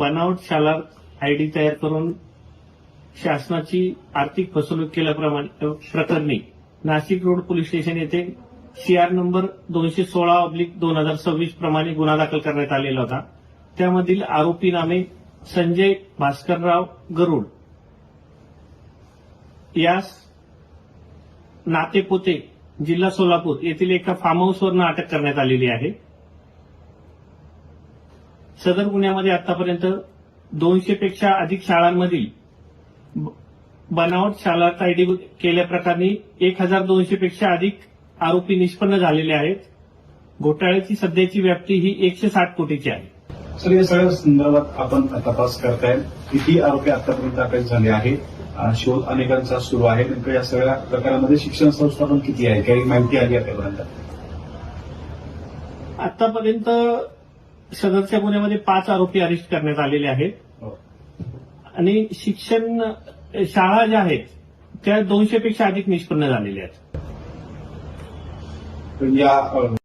बनावट शाळा आयडी तयार करून शासनाची आर्थिक फसवणूक केल्याप्रमाणे प्रकरणी नाशिक रोड पोलीस स्टेशन येथे CR नंबर 216/2026 प्रमाणे गुन्हा दाखल करण्यात आलेला होता. त्यामधील आरोपी नामे संजय भास्करराव गरुड यास नातेपोते जिल्हा सोलापूर येथील एका फार्म हाऊसवरून अटक करण्यात आलेली आहे. सदर गुन्ह्यामध्ये आतापर्यंत 200 पेक्षा अधिक शाळांमधील बनावट शाळा आयडी केल्याप्रकरणी 1200 पेक्षा अधिक आरोपी निष्पन्न झालेले आहेत. घोटाळ्याची सध्याची व्याप्ती ही 160 कोटीची आहे. सर, या सगळ्या संदर्भात आपण तपास करताय. किती आरोपी आतापर्यंत अटक झाले आहे? शोध अनेकांचा सुरू आहे. नेमकं या सगळ्या प्रकारामध्ये शिक्षण संस्था पण किती आहे? काही माहिती आली आतापर्यंत? आतापर्यंत सदरच्या गुन्ह्यामध्ये 5 आरोपी अरेस्ट करण्यात आलेले आहेत आणि शिक्षण शाळा ज्या आहेत त्या 200 पेक्षा अधिक निष्पन्न झालेल्या आहेत. या